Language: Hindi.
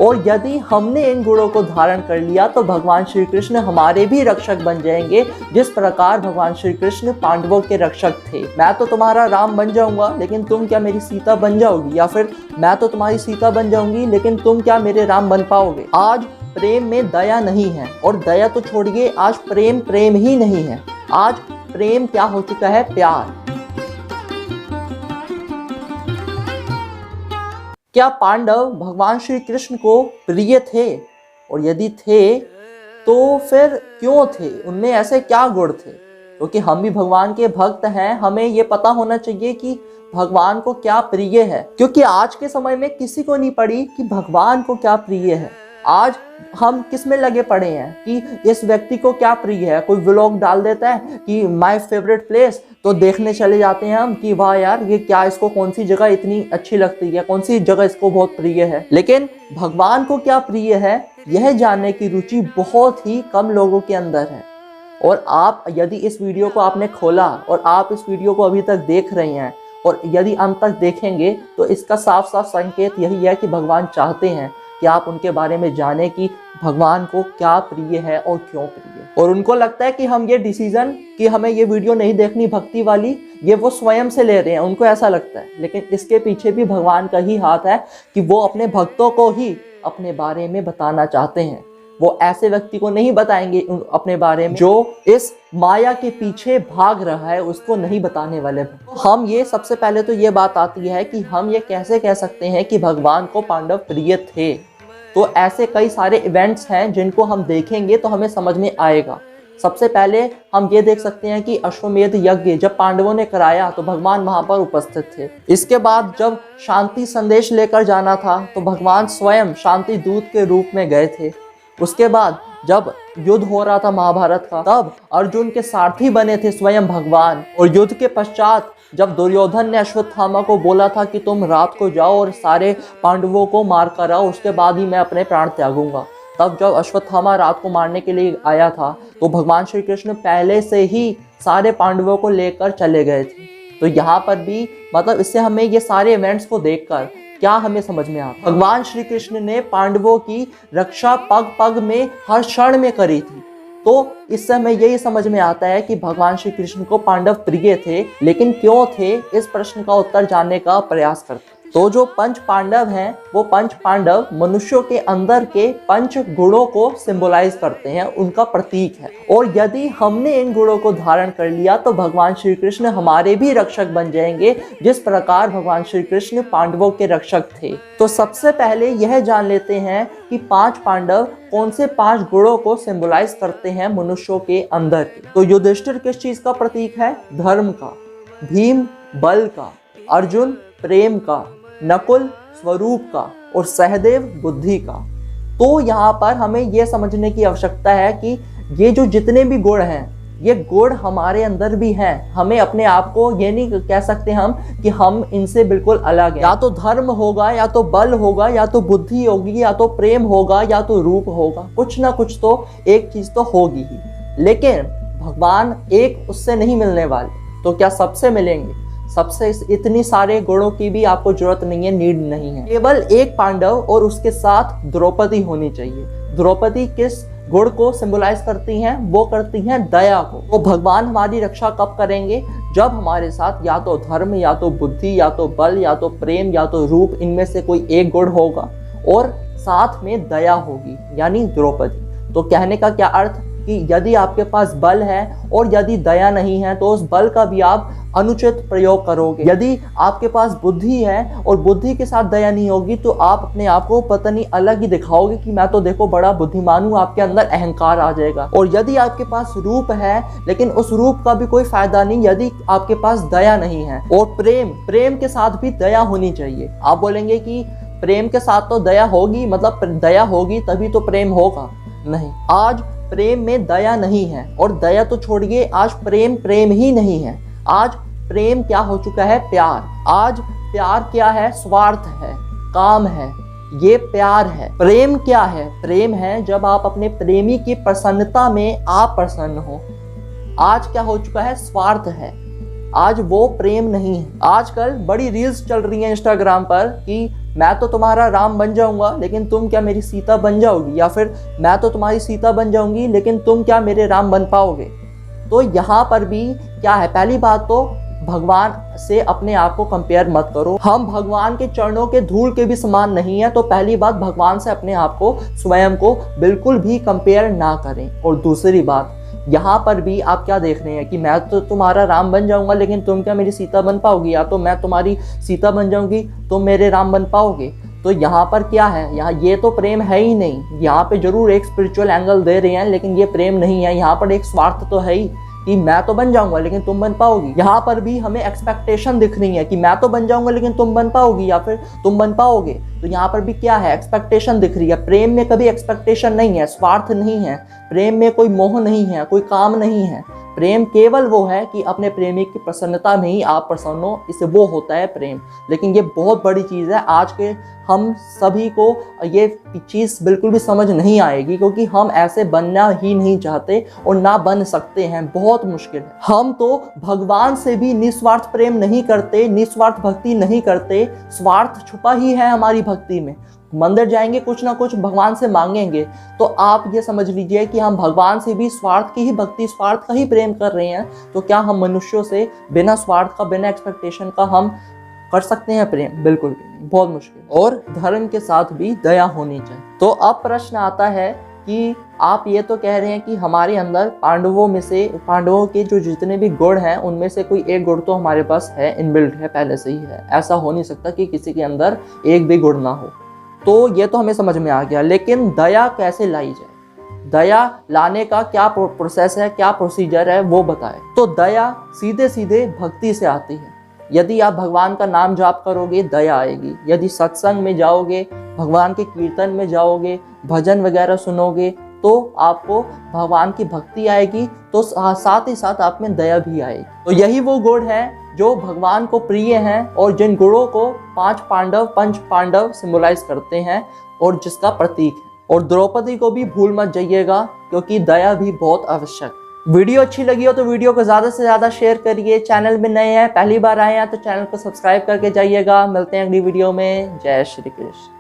और यदि हमने इन गुणों को धारण कर लिया तो भगवान श्री कृष्ण हमारे भी रक्षक बन जाएंगे, जिस प्रकार भगवान श्री कृष्ण पांडवों के रक्षक थे। मैं तो तुम्हारा राम बन जाऊंगा लेकिन तुम क्या मेरी सीता बन जाओगी, या फिर मैं तो तुम्हारी सीता बन जाऊंगी लेकिन तुम क्या मेरे राम बन पाओगे। आज प्रेम में दया नहीं है, और दया तो छोड़िए, आज प्रेम प्रेम ही नहीं है। आज प्रेम क्या हो चुका है, प्यार। क्या पांडव भगवान श्री कृष्ण को प्रिय थे, और यदि थे तो फिर क्यों थे, उनमें ऐसे क्या गुण थे। क्योंकि हम भी भगवान के भक्त हैं, हमें ये पता होना चाहिए कि भगवान को क्या प्रिय है, क्योंकि आज के समय में किसी को नहीं पड़ी कि भगवान को क्या प्रिय है। आज हम किस में लगे पड़े हैं कि इस व्यक्ति को क्या प्रिय है। कोई व्लॉग डाल देता है कि माय फेवरेट प्लेस, तो देखने चले जाते हैं हम कि वाह यार ये क्या, इसको कौन सी जगह इतनी अच्छी लगती है, कौन सी जगह इसको बहुत प्रिय है। लेकिन भगवान को क्या प्रिय है यह जानने की रुचि बहुत ही कम लोगों के अंदर है। और आप यदि इस वीडियो को आपने खोला और आप इस वीडियो को अभी तक देख रहे हैं और यदि अंत तक देखेंगे तो इसका साफ साफ संकेत यही है कि भगवान चाहते हैं कि आप उनके बारे में जानें कि भगवान को क्या प्रिय है और क्यों प्रिय। और उनको लगता है कि हम ये डिसीजन कि हमें ये वीडियो नहीं देखनी भक्ति वाली, ये वो स्वयं से ले रहे हैं, उनको ऐसा लगता है। लेकिन इसके पीछे भी भगवान का ही हाथ है कि वो अपने भक्तों को ही अपने बारे में बताना चाहते हैं। वो ऐसे व्यक्ति को नहीं बताएंगे अपने बारे में जो इस माया के पीछे भाग रहा है, उसको नहीं बताने वाले। हम ये सबसे पहले तो ये बात आती है कि हम ये कैसे कह सकते हैं कि भगवान को पांडव प्रिय थे। तो ऐसे कई सारे इवेंट्स हैं जिनको हम देखेंगे तो हमें समझ में आएगा। सबसे पहले हम ये देख सकते हैं कि अश्वमेध यज्ञ जब पांडवों ने कराया तो भगवान वहां पर उपस्थित थे। इसके बाद जब शांति संदेश लेकर जाना था तो भगवान स्वयं शांति दूत के रूप में गए थे। उसके बाद जब युद्ध हो रहा था महाभारत का, तब अर्जुन के सारथी बने थे स्वयं भगवान। और युद्ध के पश्चात जब दुर्योधन ने अश्वत्थामा को बोला था कि तुम रात को जाओ और सारे पांडवों को मार कर आओ, उसके बाद ही मैं अपने प्राण त्यागूंगा, तब जब अश्वत्थामा रात को मारने के लिए आया था तो भगवान श्री कृष्ण पहले से ही सारे पांडवों को लेकर चले गए थे। तो यहाँ पर भी मतलब इससे हमें ये सारे इवेंट्स को देखकर क्या हमें समझ में आता, भगवान श्री कृष्ण ने पांडवों की रक्षा पग पग में हर क्षण में करी थी। तो इससे हमें यही समझ में आता है कि भगवान श्री कृष्ण को पांडव प्रिय थे, लेकिन क्यों थे, इस प्रश्न का उत्तर जानने का प्रयास करते। तो जो पंच पांडव हैं वो पंच पांडव मनुष्यों के अंदर के पंच गुणों को सिंबलाइज करते हैं, उनका प्रतीक है। और यदि हमने इन गुणों को धारण कर लिया तो भगवान श्री कृष्ण हमारे भी रक्षक बन जाएंगे, जिस प्रकार भगवान श्री कृष्ण पांडवों के रक्षक थे। तो सबसे पहले यह जान लेते हैं कि पांच पांडव कौन से पांच गुणों को सिंबलाइज करते हैं मनुष्यों के अंदर के। तो युधिष्ठिर किस चीज का प्रतीक है, धर्म का, भीम बल का, अर्जुन प्रेम का, नकुल स्वरूप का और सहदेव बुद्धि का। तो यहाँ पर हमें यह समझने की आवश्यकता है कि ये जो जितने भी गुण हैं ये गुण हमारे अंदर भी हैं। हमें अपने आप को ये नहीं कह सकते हम कि हम इनसे बिल्कुल अलग हैं। या तो धर्म होगा, या तो बल होगा, या तो बुद्धि होगी, या तो प्रेम होगा, या तो रूप होगा, कुछ ना कुछ तो एक चीज तो होगी ही। लेकिन भगवान एक उससे नहीं मिलने वाले, तो क्या सबसे मिलेंगे? सबसे इतनी सारे गुणों की भी आपको जरूरत नहीं है, नीड नहीं है। केवल एक पांडव और उसके साथ द्रौपदी होनी चाहिए। द्रौपदी किस गुण को सिंबलाइज करती हैं? वो करती हैं दया को। तो भगवान हमारी रक्षा कब करेंगे? जब हमारे साथ या तो धर्म, या तो बुद्धि, या तो बल, या तो प्रेम, या तो रूप, इनमें से कोई एक गुण होगा और साथ में दया होगी, यानी द्रौपदी। तो कहने का क्या अर्थ कि यदि आपके पास बल है और यदि दया नहीं है तो उस बल का भी आप अनुचित प्रयोग करोगे। यदि आपके पास बुद्धि है और बुद्धि के साथ दया नहीं होगी तो आप अपने आप को पता नहीं अलग ही दिखाओगे कि मैं तो देखो बड़ा बुद्धिमान हूँ, आपके अंदर अहंकार आ जाएगा। और यदि आपके पास रूप है लेकिन उस रूप का भी कोई फायदा नहीं यदि आपके पास दया नहीं है। और प्रेम के साथ भी दया होनी चाहिए। आप बोलेंगे कि प्रेम के साथ तो दया होगी, मतलब दया होगी तभी तो प्रेम होगा। नहीं, आज प्रेम में दया नहीं है, और दया तो छोड़िए, आज प्रेम ही नहीं है। आज प्रेम क्या हो चुका है? प्यार। आज प्यार क्या है? स्वार्थ है, काम है, ये प्यार है। प्रेम क्या है? प्रेम है जब आप अपने प्रेमी की प्रसन्नता में आप प्रसन्न हो। आज क्या हो चुका है? स्वार्थ है, आज वो प्रेम नहीं है। आजकल बड़ी रील्स चल रही हैं इंस्टाग्राम पर कि मैं तो तुम्हारा राम बन जाऊंगा लेकिन तुम क्या मेरी सीता बन जाओगी, या फिर मैं तो तुम्हारी सीता बन जाऊंगी लेकिन तुम क्या मेरे राम बन पाओगे। तो यहाँ पर भी क्या है, पहली बात तो भगवान से अपने आप को कंपेयर मत करो। हम भगवान के चरणों के धूल के भी समान नहीं है, तो पहली बात भगवान से अपने आप को, स्वयं को बिल्कुल भी कंपेयर ना करें। और दूसरी बात, यहाँ पर भी आप क्या देख रहे हैं कि मैं तो तुम्हारा राम बन जाऊंगा लेकिन तुम क्या मेरी सीता बन पाओगी, या तो मैं तुम्हारी सीता बन जाऊंगी तुम मेरे राम बन पाओगे। तो यहाँ पर क्या है, यहाँ ये तो प्रेम है ही नहीं। यहाँ पे जरूर एक स्पिरिचुअल एंगल दे रहे हैं लेकिन ये प्रेम नहीं है। यहाँ पर एक स्वार्थ तो है ही कि मैं तो बन जाऊंगा लेकिन तुम बन पाओगी। यहाँ पर भी हमें एक्सपेक्टेशन दिख रही है कि मैं तो बन जाऊंगा लेकिन तुम बन पाओगी, या फिर तुम बन पाओगे। तो यहाँ पर भी क्या है, एक्सपेक्टेशन दिख रही है। प्रेम में कभी एक्सपेक्टेशन नहीं है, स्वार्थ नहीं है, प्रेम में कोई मोह नहीं है, कोई काम नहीं है। प्रेम केवल वो है कि अपने प्रेमी की प्रसन्नता में ही आप प्रसन्न हो, इससे वो होता है प्रेम। लेकिन ये बहुत बड़ी चीज़ है, आज के हम सभी को ये चीज़ बिल्कुल भी समझ नहीं आएगी, क्योंकि हम ऐसे बनना ही नहीं चाहते और ना बन सकते हैं, बहुत मुश्किल है। हम तो भगवान से भी निस्वार्थ प्रेम नहीं करते, निस्वार्थ भक्ति नहीं करते, स्वार्थ छुपा ही है हमारी भक्ति में। मंदिर जाएंगे, कुछ ना कुछ भगवान से मांगेंगे, तो आप ये समझ लीजिए कि हम भगवान से भी स्वार्थ की ही भक्ति, स्वार्थ का ही प्रेम कर रहे हैं। तो क्या हम मनुष्यों से बिना स्वार्थ का, बिना एक्सपेक्टेशन का हम कर सकते हैं प्रेम? बिल्कुल भी नहीं, बहुत मुश्किल। और धर्म के साथ भी दया होनी चाहिए। तो अब प्रश्न आता है कि आप ये तो कह रहे हैं कि हमारे अंदर पांडवों में से, पांडवों के जो जितने भी गुण हैं उनमें से कोई एक गुण तो हमारे पास है, इनबिल्ट है, पहले से ही है। ऐसा हो नहीं सकता कि किसी के अंदर एक भी गुण ना हो। तो ये तो हमें समझ में आ गया, लेकिन दया कैसे लाई जाए? दया लाने का क्या प्रोसेस है, क्या प्रोसीजर है, वो बताएं। तो दया सीधे सीधे भक्ति से आती है। यदि आप भगवान का नाम जाप करोगे, दया आएगी। यदि सत्संग में जाओगे, भगवान के कीर्तन में जाओगे, भजन वगैरह सुनोगे, तो आपको भगवान की भक्ति आएगी, तो साथ ही साथ आप में दया भी आएगी। तो यही वो गुण है जो भगवान को प्रिय हैं और जिन गुणों को पंच पांडव सिंबलाइज करते हैं और जिसका प्रतीक है। और द्रौपदी को भी भूल मत जाइएगा, क्योंकि दया भी बहुत आवश्यक। वीडियो अच्छी लगी हो तो वीडियो को ज़्यादा से ज़्यादा शेयर करिए। चैनल में नए हैं, पहली बार आए हैं तो चैनल को सब्सक्राइब करके जाइएगा। मिलते हैं अगली वीडियो में। जय श्री कृष्ण।